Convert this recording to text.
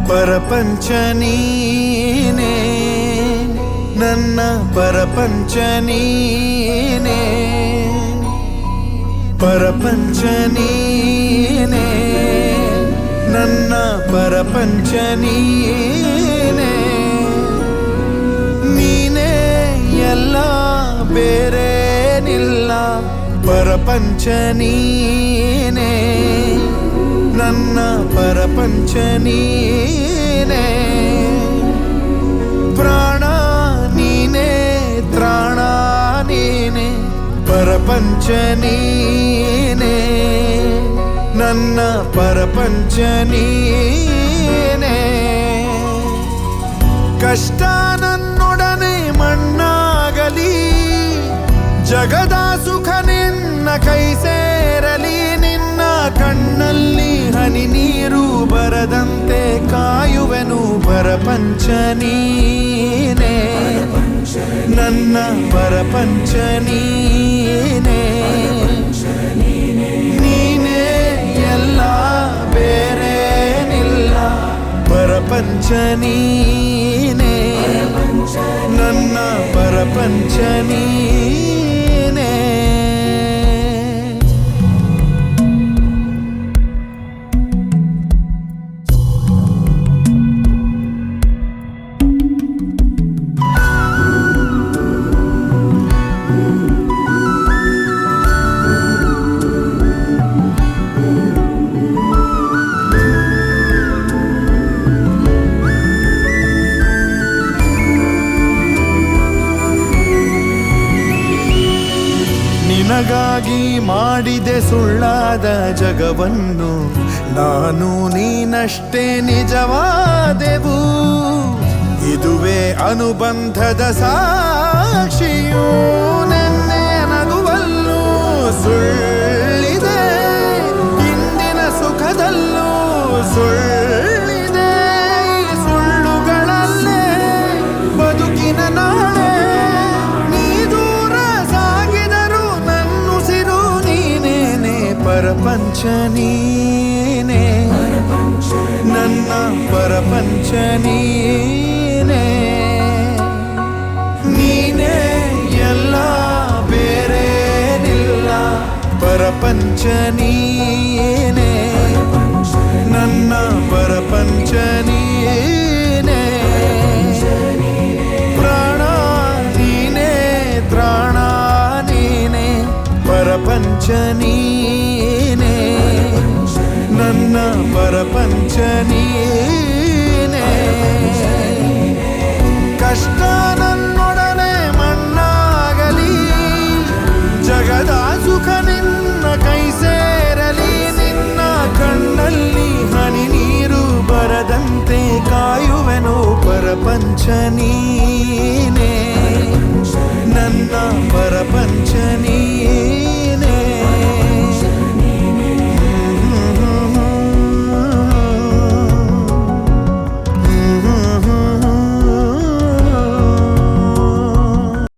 ಪರಪಂಚ ನೀನೇ ನನ್ನ ಪರಪಂಚ ನೀನೇ ಪರಪಂಚ ನೀನೇ ನನ್ನ ಪರಪಂಚ ನೀನೇ ನೀನೇ ಎಲ್ಲ ಬೇರೇನಿಲ್ಲ ಪರಪಂಚ ನೀನೇ ನನ್ನ ಪರಪಂಚ ನೀನೇ ಪ್ರಾಣ ನೀನೇ ತ್ರಾಣ ನೀನೇ ಪರಪಂಚ ನೀನೇ ನನ್ನ ಪರಪಂಚ ನೀನೇ ಕಷ್ಟ ನನ್ನೊಡನೆ ಮಣ್ಣಾಗಲಿ ಜಗದ ಸುಖ ನಿನ್ನ ಕೈ ಸೇರಲಿ ನಿನ್ನ ಕಣ್ಣಲ್ಲಿ ಹನಿ ನೀರು ಬರದಂತೆ ಕಾಯುವೆನು ಪರಪಂಚ ನೀನೇ ನನ್ನ ಪರಪಂಚ ನೀನೇ ನೀನೇ ಎಲ್ಲ ಬೇರೇನಿಲ್ಲ ಪರಪಂಚ ನೀನೇ ನನ್ನ ಪರಪಂಚ ನೀನೇ ನಿನಗಾಗಿ ಮಾಡಿದೆ ಸುಳ್ಳಾದ ಜಗವನ್ನು ನಾನು ನೀನಷ್ಟೇ ನಿಜವಾದೆವು ಇದುವೇ ಅನುಬಂಧದ ಸಾಕ್ಷಿಯೂ ನೆನ್ನೆ ನಗುವಲ್ಲೂ ಸುಳ್ಳಿದೆ ಇಂದಿನ ಸುಖದಲ್ಲೂ ಸುಳ್ಳಿದೆ ಸುಳ್ಳುಗಳಲ್ಲೇ ಬದುಕಿನ ನಾಳೆ ಪರಪಂಚ ನೀನೇ ನನ್ನ ಪರಪಂಚ ನೀನೇ ನೀನೇ ಎಲ್ಲ ಬೇರೇನಿಲ್ಲ ಪರಪಂಚ ನೀನೇ ನನ್ನ ಪರಪಂಚ ನೀನೇ ಪ್ರಾಣ ನೀನೇ ತ್ರಾಣ ನೀನೇ ಪರಪಂಚ ನೀನೇ ನನ್ನ ಪರಪಂಚ ನೀನೇ ಕಷ್ಟ ನನ್ನೊಡನೆ ಮಣ್ಣಾಗಲಿ ಜಗದ ಸುಖ ನಿನ್ನ ಕೈ ಸೇರಲಿ ನಿನ್ನ ಕಣ್ಣಲ್ಲಿ ಹನಿ ನೀರು ಬರದಂತೆ ಕಾಯುವೆನು ಪರಪಂಚ ನೀನೇ ನನ್ನ ಪರಪಂಚ ನೀನೇ